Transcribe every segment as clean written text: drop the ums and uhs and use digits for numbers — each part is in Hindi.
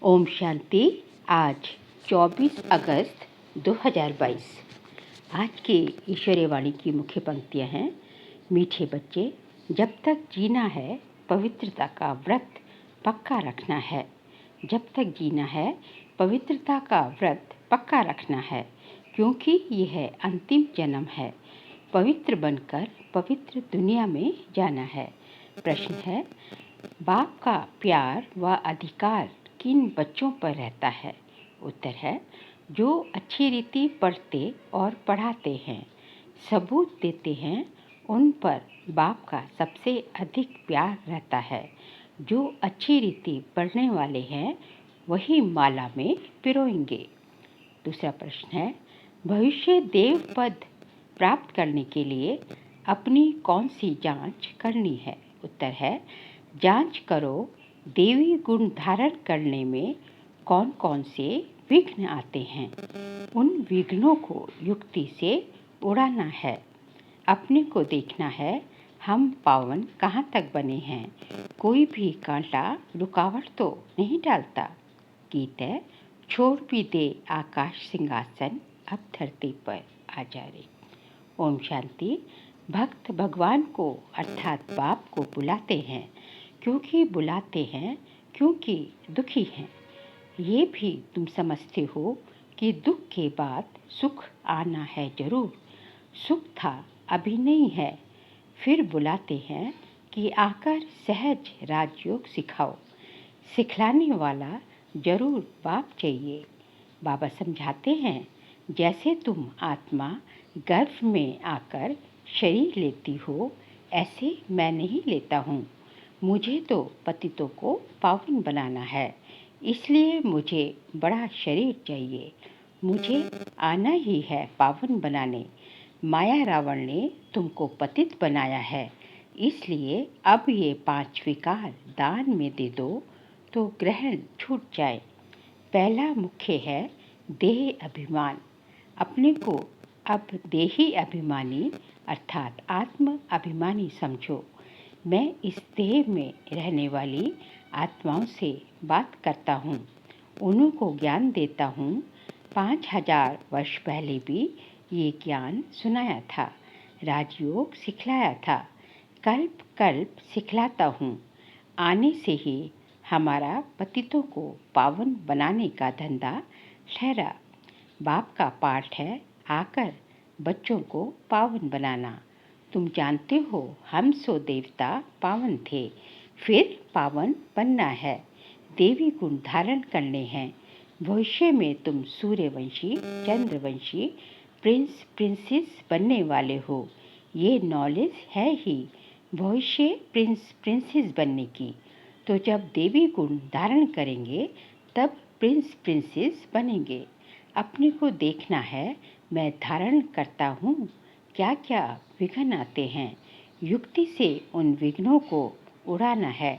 ओम शांति। आज 24 अगस्त 2022। आज के ईश्वरीय वाणी की मुख्य पंक्तियाँ हैं। मीठे बच्चे, जब तक जीना है पवित्रता का व्रत पक्का रखना है। जब तक जीना है पवित्रता का व्रत पक्का रखना है, क्योंकि यह अंतिम जन्म है। पवित्र बनकर पवित्र दुनिया में जाना है। प्रश्न है, बाप का प्यार व अधिकार किन बच्चों पर रहता है? उत्तर है, जो अच्छी रीति पढ़ते और पढ़ाते हैं, सबूत देते हैं, उन पर बाप का सबसे अधिक प्यार रहता है। जो अच्छी रीति पढ़ने वाले हैं वही माला में पिरोएंगे। दूसरा प्रश्न है, भविष्य देव पद प्राप्त करने के लिए अपनी कौन सी जांच करनी है? उत्तर है, जांच करो देवी गुण धारण करने में कौन कौन से विघ्न आते हैं। उन विघ्नों को युक्ति से उड़ाना है। अपने को देखना है, हम पावन कहाँ तक बने हैं। कोई भी कांटा रुकावट तो नहीं डालता। गीत है, छोड़ भी दे आकाश सिंहासन, अब धरती पर आ जा रे। ओम शांति। भक्त भगवान को अर्थात बाप को बुलाते हैं, क्योंकि दुखी हैं। ये भी तुम समझते हो कि दुख के बाद सुख आना है जरूर। सुख था, अभी नहीं है। फिर बुलाते हैं कि आकर सहज राजयोग सिखाओ। सिखलाने वाला जरूर बाप चाहिए। बाबा समझाते हैं, जैसे तुम आत्मा गर्भ में आकर शरीर लेती हो, ऐसे मैं नहीं लेता हूँ। मुझे तो पतितों को पावन बनाना है, इसलिए मुझे बड़ा शरीर चाहिए। मुझे आना ही है पावन बनाने। माया रावण ने तुमको पतित बनाया है, इसलिए अब ये 5 विकार दान में दे दो तो ग्रहण छूट जाए। पहला मुख्य है देह अभिमान। अपने को अब देही अभिमानी अर्थात आत्म अभिमानी समझो। मैं इस देह में रहने वाली आत्माओं से बात करता हूँ, उन्हीं को ज्ञान देता हूँ। 5000 वर्ष पहले भी ये ज्ञान सुनाया था, राजयोग सिखलाया था, कल्प कल्प सिखलाता हूँ। आने से ही हमारा पतितों को पावन बनाने का धंधा ठहरा। बाप का पाठ है आकर बच्चों को पावन बनाना। तुम जानते हो हम सो देवता पावन थे, फिर पावन बनना है। देवी गुण धारण करने हैं। भविष्य में तुम सूर्यवंशी, चंद्रवंशी, प्रिंस प्रिंसेस बनने वाले हो। ये नॉलेज है ही भविष्य प्रिंस प्रिंसेस बनने की। तो जब देवी गुण धारण करेंगे तब प्रिंस प्रिंसेस बनेंगे। अपने को देखना है, मैं धारण करता हूँ। क्या क्या विघ्न आते हैं, युक्ति से उन विघ्नों को उड़ाना है।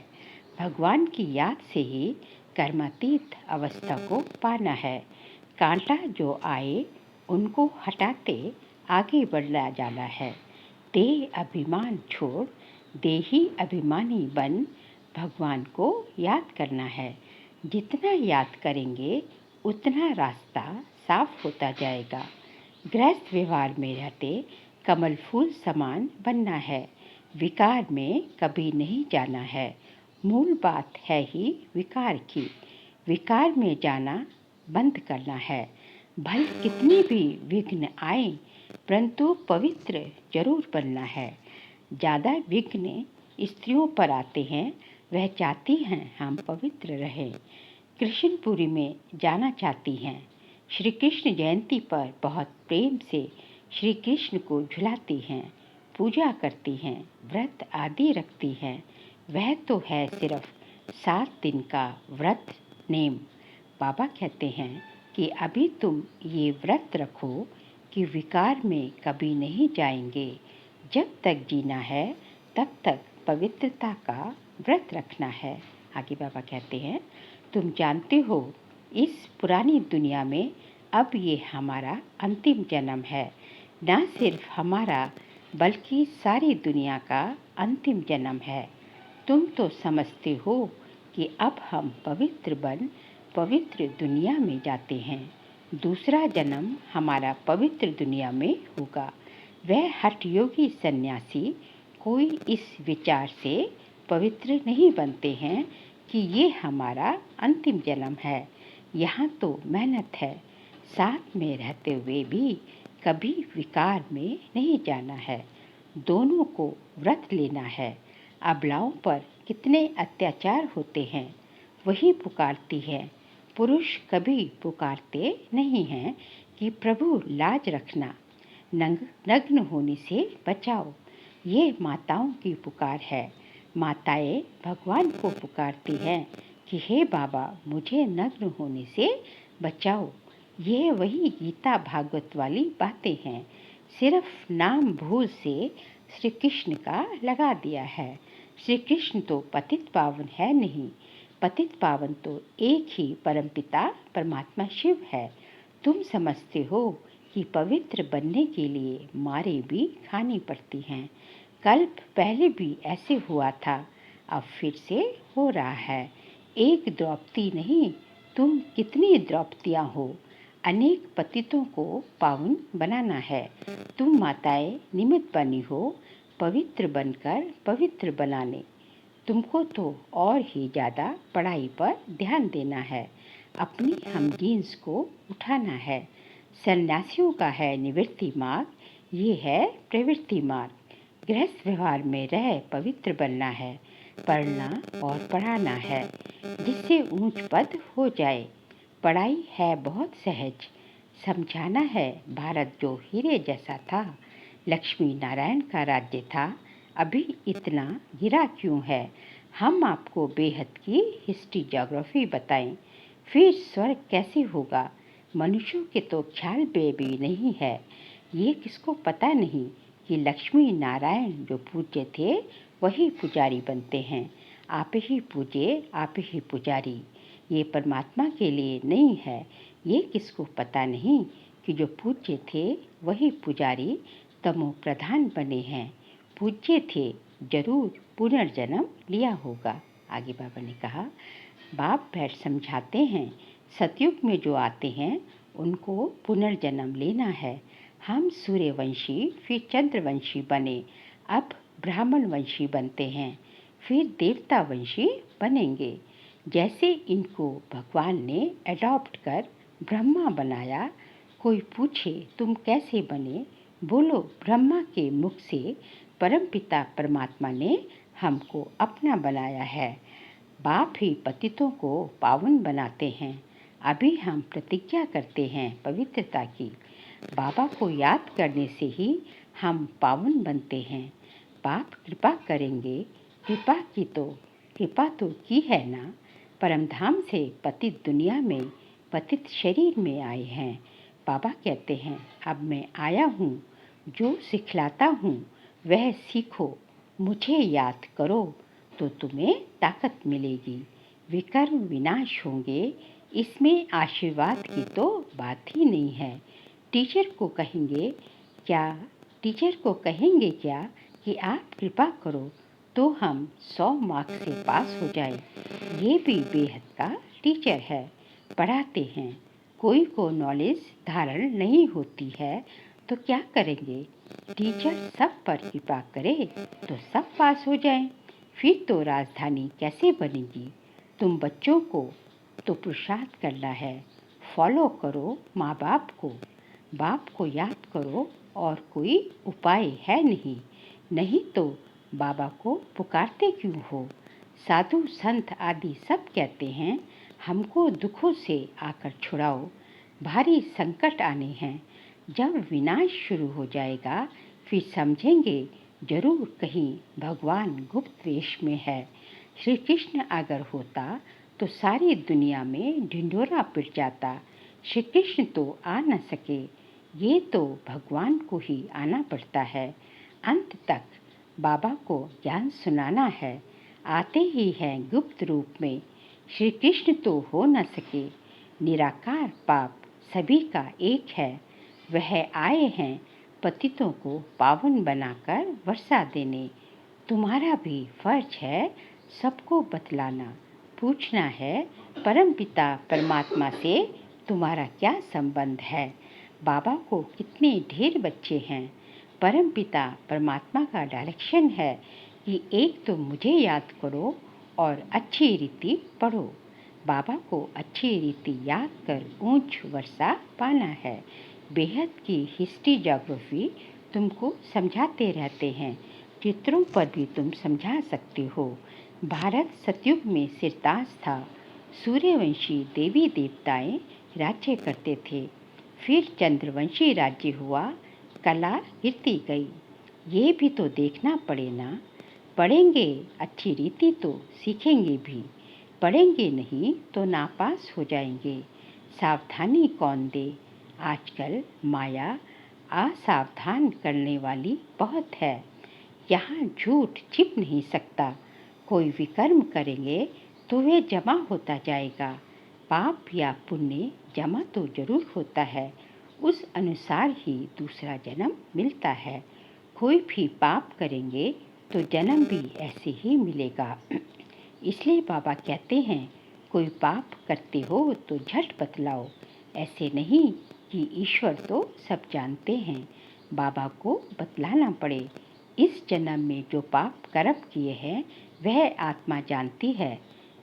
भगवान की याद से ही कर्मातीत अवस्था को पाना है। कांटा जो आए उनको हटाते आगे बढ़ना जाना है। देह अभिमान छोड़ देही अभिमानी बन भगवान को याद करना है। जितना याद करेंगे उतना रास्ता साफ होता जाएगा। गृहस्थ व्यवहार में रहते कमल फूल समान बनना है। विकार में कभी नहीं जाना है। मूल बात है ही विकार की। विकार में जाना बंद करना है। भले कितनी भी विघ्न आए, परंतु पवित्र जरूर बनना है। ज़्यादा विघ्न स्त्रियों पर आते हैं, वह चाहती हैं हम पवित्र रहें। कृष्णपुरी में जाना चाहती हैं। श्री कृष्ण जयंती पर बहुत प्रेम से श्री कृष्ण को झुलाती हैं, पूजा करती हैं, व्रत आदि रखती हैं। वह तो है सिर्फ 7 दिन का व्रत नेम। बाबा कहते हैं कि अभी तुम ये व्रत रखो कि विकार में कभी नहीं जाएंगे। जब तक जीना है तब तक पवित्रता का व्रत रखना है। आगे बाबा कहते हैं, तुम जानते हो इस पुरानी दुनिया में अब ये हमारा अंतिम जन्म है। न सिर्फ हमारा बल्कि सारी दुनिया का अंतिम जन्म है। तुम तो समझते हो कि अब हम पवित्र बन पवित्र दुनिया में जाते हैं। दूसरा जन्म हमारा पवित्र दुनिया में होगा। वह हठयोगी सन्यासी कोई इस विचार से पवित्र नहीं बनते हैं कि ये हमारा अंतिम जन्म है। यहाँ तो मेहनत है। साथ में रहते हुए भी कभी विकार में नहीं जाना है। दोनों को व्रत लेना है। अबलाओं पर कितने अत्याचार होते हैं, वही पुकारती है। पुरुष कभी पुकारते नहीं हैं कि प्रभु लाज रखना, नग्न होने से बचाओ। ये माताओं की पुकार है। माताएं भगवान को पुकारती हैं कि हे बाबा, मुझे नग्न होने से बचाओ। ये वही गीता भागवत वाली बातें हैं। सिर्फ नाम भूल से श्री कृष्ण का लगा दिया है। श्री कृष्ण तो पतित पावन है नहीं। पतित पावन तो एक ही परमपिता परमात्मा शिव है। तुम समझते हो कि पवित्र बनने के लिए मारें भी खानी पड़ती हैं। कल्प पहले भी ऐसे हुआ था, अब फिर से हो रहा है। एक द्रौपदी नहीं, तुम कितनी द्रौपदियाँ हो। अनेक पतितों को पावन बनाना है। तुम माताएं निमित्त बनी हो पवित्र बनकर पवित्र बनाने। तुमको तो और ही ज़्यादा पढ़ाई पर ध्यान देना है। अपनी हमजीन्स को उठाना है। सन्यासियों का है निवृत्ति मार्ग, ये है प्रवृत्ति मार्ग। गृहस्थ व्यवहार में रह पवित्र बनना है। पढ़ना और पढ़ाना है जिससे ऊंच पद हो जाए। पढ़ाई है बहुत सहज। समझाना है भारत जो हीरे जैसा था, लक्ष्मी नारायण का राज्य था, अभी इतना गिरा क्यों है। हम आपको बेहद की हिस्ट्री ज्योग्राफी बताएं। फिर स्वर्ग कैसे होगा। मनुष्यों के तो ख्याल पे भी नहीं है। ये किसको पता नहीं कि लक्ष्मी नारायण जो पूज्य थे वही पुजारी बनते हैं। आप ही पूजे आप ही पुजारी। ये परमात्मा के लिए नहीं है। ये किसको पता नहीं कि जो पूज्य थे वही पुजारी तमो प्रधान बने हैं। पूज्य थे जरूर पुनर्जन्म लिया होगा। आगे बाबा ने कहा, बाप बैठ समझाते हैं सतयुग में जो आते हैं उनको पुनर्जन्म लेना है। हम सूर्यवंशी फिर चंद्रवंशी बने, अब ब्राह्मण वंशी बनते हैं, फिर देवता वंशी बनेंगे। जैसे इनको भगवान ने अडॉप्ट कर ब्रह्मा बनाया। कोई पूछे तुम कैसे बने, बोलो ब्रह्मा के मुख से परमपिता परमात्मा ने हमको अपना बनाया है। बाप ही पतितों को पावन बनाते हैं। अभी हम प्रतिज्ञा करते हैं पवित्रता की। बाबा को याद करने से ही हम पावन बनते हैं। बाप कृपा करेंगे। कृपा तो की है ना। परमधाम से पतित दुनिया में पतित शरीर में आए हैं। बाबा कहते हैं, अब मैं आया हूँ, जो सिखलाता हूँ वह सीखो। मुझे याद करो तो तुम्हें ताकत मिलेगी। विकर्म विनाश होंगे, इसमें आशीर्वाद की तो बात ही नहीं है। टीचर को कहेंगे क्या कि आप कृपा करो तो हम 100 मार्क्स से पास हो जाए। ये भी बेहद का टीचर है। पढ़ाते हैं। कोई को नॉलेज धारण नहीं होती है तो क्या करेंगे। टीचर सब पर कृपा करे तो सब पास हो जाएं। फिर तो राजधानी कैसे बनेगी। तुम बच्चों को तो पुरुषार्थ करना है। फॉलो करो माँ बाप को। बाप को याद करो और कोई उपाय है नहीं। नहीं तो बाबा को पुकारते क्यों हो। साधु संत आदि सब कहते हैं हमको दुखों से आकर छुड़ाओ। भारी संकट आने हैं। जब विनाश शुरू हो जाएगा फिर समझेंगे जरूर कहीं भगवान गुप्त वेश में है। श्री कृष्ण अगर होता तो सारी दुनिया में ढिंढोरा पिट जाता। श्री कृष्ण तो आ न सके, ये तो भगवान को ही आना पड़ता है। अंत तक बाबा को ज्ञान सुनाना है। आते ही हैं गुप्त रूप में। श्री कृष्ण तो हो न सके। निराकार पाप सभी का एक है। वह आए हैं पतितों को पावन बनाकर वर्षा देने। तुम्हारा भी फर्ज है सबको बतलाना। पूछना है परमपिता परमात्मा से तुम्हारा क्या संबंध है? बाबा को कितने ढेर बच्चे हैं। परमपिता परमात्मा का डायरेक्शन है कि एक तो मुझे याद करो और अच्छी रीति पढ़ो। बाबा को अच्छी रीति याद कर ऊंच वर्षा पाना है। बेहद की हिस्ट्री ज्योग्राफी तुमको समझाते रहते हैं। चित्रों पर भी तुम समझा सकते हो। भारत सतयुग में सिरताज था। सूर्यवंशी देवी देवताएं राज्य करते थे। फिर चंद्रवंशी राज्य हुआ, कला गिरती गई। ये भी तो देखना पड़े ना। पढ़ेंगे अच्छी रीति तो सीखेंगे भी, पढ़ेंगे नहीं तो नापास हो जाएंगे। सावधानी कौन दे? आजकल माया असावधान करने वाली बहुत है। यहाँ झूठ छिप नहीं सकता। कोई विकर्म करेंगे तो वे जमा होता जाएगा। पाप या पुण्य जमा तो जरूर होता है, उस अनुसार ही दूसरा जन्म मिलता है। कोई भी पाप करेंगे तो जन्म भी ऐसे ही मिलेगा। इसलिए बाबा कहते हैं, कोई पाप करते हो तो झट बतलाओ। ऐसे नहीं कि ईश्वर तो सब जानते हैं, बाबा को बतलाना पड़े। इस जन्म में जो पाप कर्म किए हैं वह आत्मा जानती है।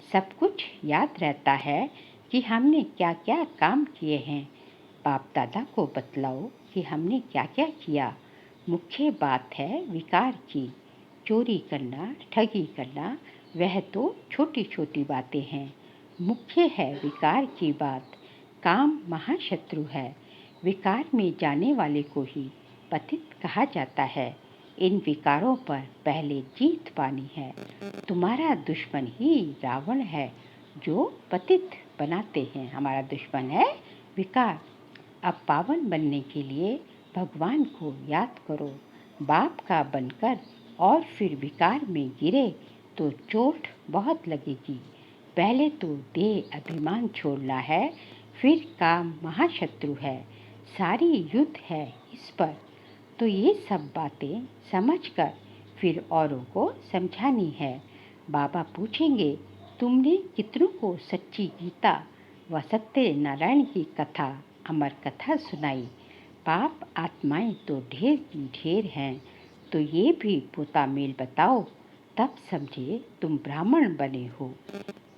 सब कुछ याद रहता है कि हमने क्या क्या काम किए हैं। बाप दादा को बतलाओ कि हमने क्या क्या किया। मुख्य बात है विकार की। चोरी करना, ठगी करना, वह तो छोटी छोटी बातें हैं। मुख्य है विकार की बात। काम महाशत्रु है। विकार में जाने वाले को ही पतित कहा जाता है। इन विकारों पर पहले जीत पानी है। तुम्हारा दुश्मन ही रावण है जो पतित बनाते हैं। हमारा दुश्मन है विकार। अब पावन बनने के लिए भगवान को याद करो। बाप का बनकर और फिर विकार में गिरे तो चोट बहुत लगेगी। पहले तो देह अभिमान छोड़ना है, फिर काम महाशत्रु है। सारी युद्ध है इस पर। तो ये सब बातें समझकर फिर औरों को समझानी है। बाबा पूछेंगे, तुमने कितनों को सच्ची गीता व सत्य नारायण की कथा, अमर कथा सुनाई? पाप आत्माएं तो ढेर की ढेर हैं, तो ये भी पोता मेल बताओ, तब समझे तुम ब्राह्मण बने हो।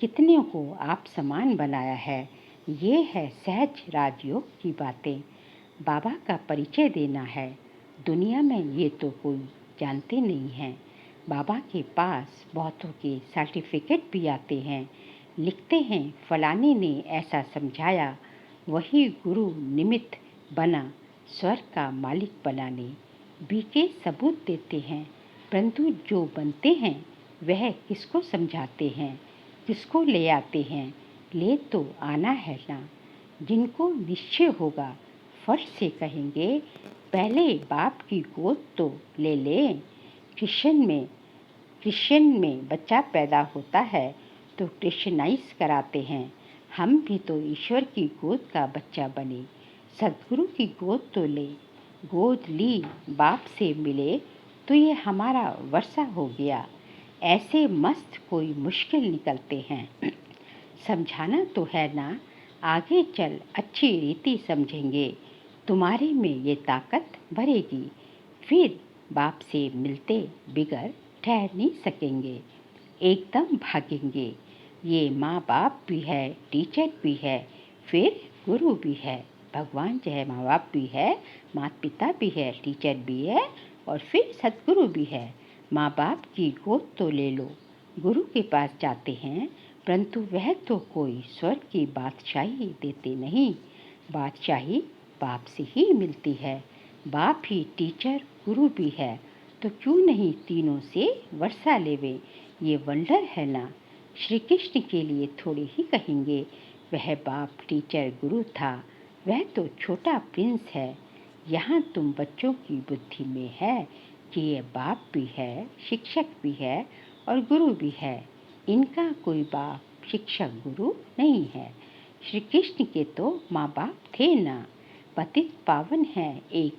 कितने को आप समान बनाया है। ये है सहज राजयोग की बातें। बाबा का परिचय देना है। दुनिया में ये तो कोई जानते नहीं हैं। बाबा के पास बहुतों के सर्टिफिकेट भी आते हैं। लिखते हैं फलाने ने ऐसा समझाया, वही गुरु निमित्त बना स्वर्ग का मालिक बनाने। बीके सबूत देते हैं, परंतु जो बनते हैं वह किसको समझाते हैं, किसको ले आते हैं? ले तो आना है ना। जिनको निश्चय होगा फट से कहेंगे, पहले बाप की गोद तो ले लें। क्रिश्चियन में बच्चा पैदा होता है तो क्रिश्चियनाइज कराते हैं। हम भी तो ईश्वर की गोद का बच्चा बने, सद्गुरु की गोद तो ले। गोद ली, बाप से मिले तो ये हमारा वर्षा हो गया। ऐसे मस्त कोई मुश्किल निकलते हैं। समझाना तो है ना। आगे चल अच्छी रीति समझेंगे, तुम्हारे में ये ताकत भरेगी। फिर बाप से मिलते बिगर ठहर नहीं सकेंगे, एकदम भागेंगे। ये माँ बाप भी है, टीचर भी है, फिर गुरु भी है। भगवान चाहे माँ बाप भी है, माता पिता भी है, टीचर भी है और फिर सद्गुरु भी है। माँ बाप की गोद तो ले लो। गुरु के पास जाते हैं, परंतु वह तो कोई स्वर्ग की बादशाही देते नहीं। बादशाही बाप से ही मिलती है। बाप ही टीचर गुरु भी है, तो क्यों नहीं तीनों से वर्षा लेवे। ये वंडर है ना। श्री कृष्ण के लिए थोड़ी ही कहेंगे, वह बाप टीचर गुरु था, वह तो छोटा प्रिंस है। यहाँ तुम बच्चों की बुद्धि में है कि ये बाप भी है, शिक्षक भी है और गुरु भी है। इनका कोई बाप शिक्षक गुरु नहीं है। श्री कृष्ण के तो माँ बाप थे ना। पतित पावन है एक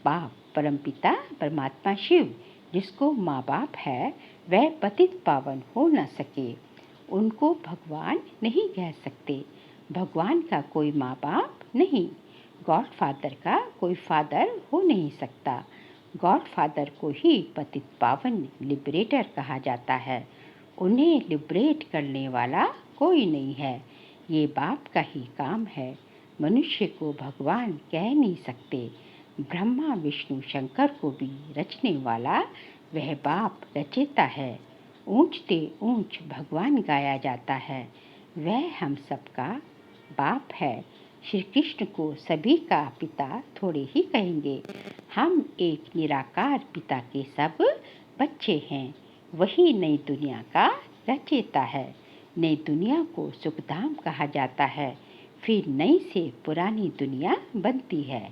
बाप, परमपिता परमात्मा शिव। जिसको माँ बाप है वह पतित पावन हो न सके। उनको भगवान नहीं कह सकते। भगवान का कोई माँ बाप नहीं। गॉडफादर का कोई फादर हो नहीं सकता। गॉडफादर को ही पतित पावन लिबरेटर कहा जाता है। उन्हें लिबरेट करने वाला कोई नहीं है। ये बाप का ही काम है। मनुष्य को भगवान कह नहीं सकते। ब्रह्मा विष्णु शंकर को भी रचने वाला वह बाप रचेता है। ऊंचते ऊंच भगवान गाया जाता है। वह हम सबका बाप है। श्री कृष्ण को सभी का पिता थोड़े ही कहेंगे। हम एक निराकार पिता के सब बच्चे हैं। वही नई दुनिया का रचेता है। नई दुनिया को सुखधाम कहा जाता है। फिर नई से पुरानी दुनिया बनती है।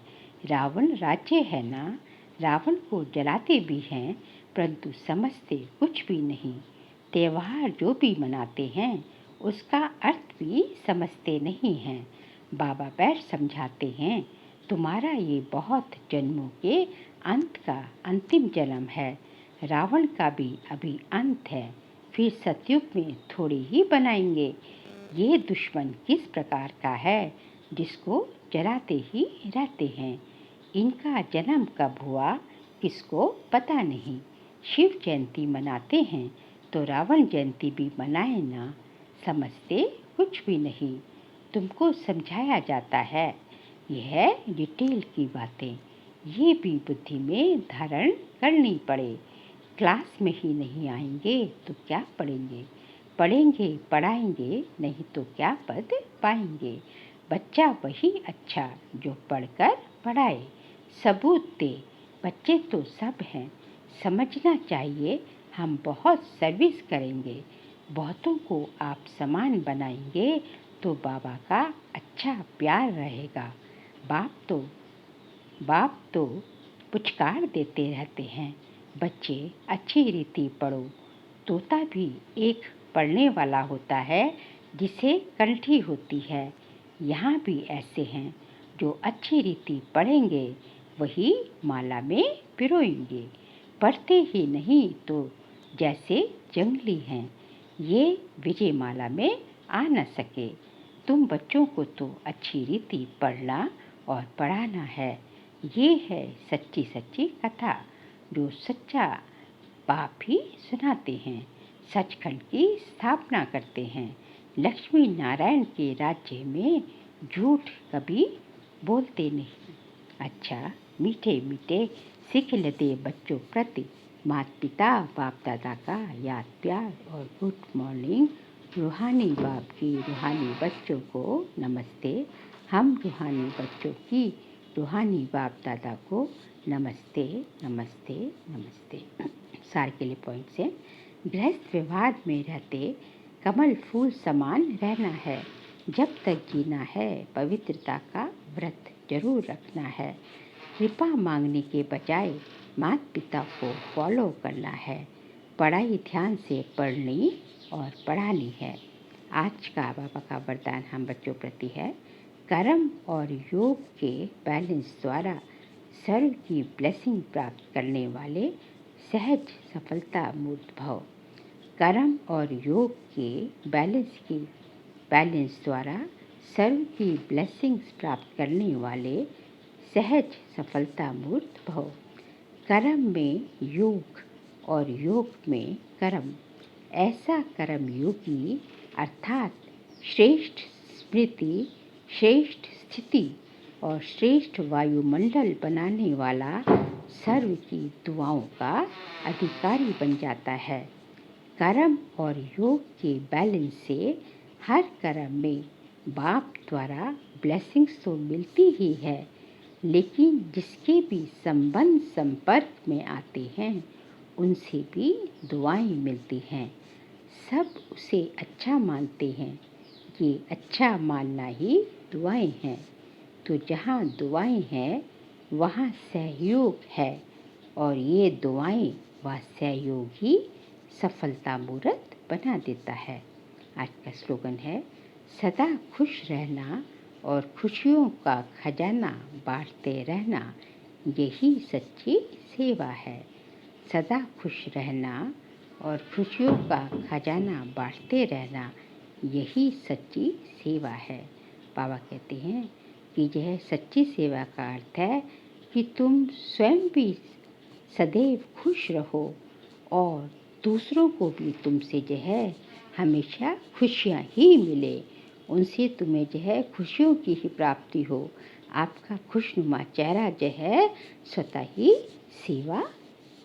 रावण राज्य है ना। रावण को जलाते भी हैं, परंतु समझते कुछ भी नहीं। त्योहार जो भी मनाते हैं उसका अर्थ भी समझते नहीं हैं। बाबा बैठ समझाते हैं, तुम्हारा ये बहुत जन्मों के अंत का अंतिम जन्म है। रावण का भी अभी अंत है। फिर सतयुग में थोड़े ही बनाएंगे। ये दुश्मन किस प्रकार का है जिसको जलाते ही रहते हैं। इनका जन्म कब हुआ किसको पता नहीं। शिव जयंती मनाते हैं तो रावण जयंती भी मनाए ना। समझते कुछ भी नहीं। तुमको समझाया जाता है। यह डिटेल की बातें ये भी बुद्धि में धारण करनी पड़े। क्लास में ही नहीं आएंगे तो क्या पढ़ेंगे। पढ़ेंगे पढ़ाएंगे नहीं तो क्या पद पाएंगे। बच्चा वही अच्छा जो पढ़कर पढ़ाए, सबूत दे। बच्चे तो सब हैं। समझना चाहिए हम बहुत सर्विस करेंगे। बहुतों को आप समान बनाएंगे तो बाबा का अच्छा प्यार रहेगा। बाप तो पुचकार देते रहते हैं, बच्चे अच्छी रीति पढ़ो। तोता भी एक पढ़ने वाला होता है जिसे कंठी होती है। यहाँ भी ऐसे हैं जो अच्छी रीति पढ़ेंगे वही माला में पिरोएंगे। पढ़ते ही नहीं तो जैसे जंगली हैं, ये विजय माला में आ न सके। तुम बच्चों को तो अच्छी रीति पढ़ना और पढ़ाना है। ये है सच्ची सच्ची कथा जो सच्चा बाप ही सुनाते हैं। सचखंड की स्थापना करते हैं। लक्ष्मी नारायण के राज्य में झूठ कभी बोलते नहीं। अच्छा मीठे मीठे सीख लेते बच्चों प्रति माता पिता बाप दादा का याद प्यार और गुड मॉर्निंग। रूहानी बाप की रूहानी बच्चों को नमस्ते। हम रूहानी बच्चों की रूहानी बाप दादा को नमस्ते नमस्ते नमस्ते। सार के लिए पॉइंट से गृहस्थ व्यवहार में रहते कमल फूल समान रहना है। जब तक जीना है पवित्रता का व्रत जरूर रखना है। कृपा मांगने के बजाय माता पिता को फॉलो करना है। पढ़ाई ध्यान से पढ़नी और पढ़ानी है। आज का बाबा का वरदान हम बच्चों प्रति है। कर्म और योग के बैलेंस द्वारा सर्व की ब्लेसिंग प्राप्त करने वाले सहज सफलता मूर्त भव। कर्म और योग के बैलेंस द्वारा सर्व की ब्लेसिंग्स प्राप्त करने वाले सहज सफलता मूर्त भव। कर्म में योग और योग में कर्म। ऐसा कर्म योगी अर्थात श्रेष्ठ स्मृति, श्रेष्ठ स्थिति और श्रेष्ठ वायुमंडल बनाने वाला सर्व की दुआओं का अधिकारी बन जाता है। कर्म और योग के बैलेंस से हर कर्म में बाप द्वारा ब्लेसिंग्स तो मिलती ही है, लेकिन जिसके भी संबंध संपर्क में आते हैं उनसे भी दुआएं मिलती हैं। सब उसे अच्छा मानते हैं। ये अच्छा मानना ही दुआएं हैं। तो जहाँ दुआएं हैं वहाँ सहयोग है और ये दुआएं व सहयोग ही सफलता मूर्त बना देता है। आज का स्लोगन है, सदा खुश रहना और खुशियों का खजाना बांटते रहना, यही सच्ची सेवा है। सदा खुश रहना और खुशियों का खजाना बांटते रहना, यही सच्ची सेवा है। बाबा कहते हैं कि यह सच्ची सेवा का अर्थ है कि तुम स्वयं भी सदैव खुश रहो और दूसरों को भी तुमसे जो है हमेशा खुशियाँ ही मिले, उनसे तुम्हें जो है खुशियों की ही प्राप्ति हो। आपका खुशनुमा चेहरा जो है स्वतः ही सेवा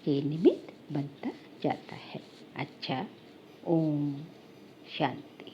के निमित्त बनता जाता है। अच्छा, ओम शांति।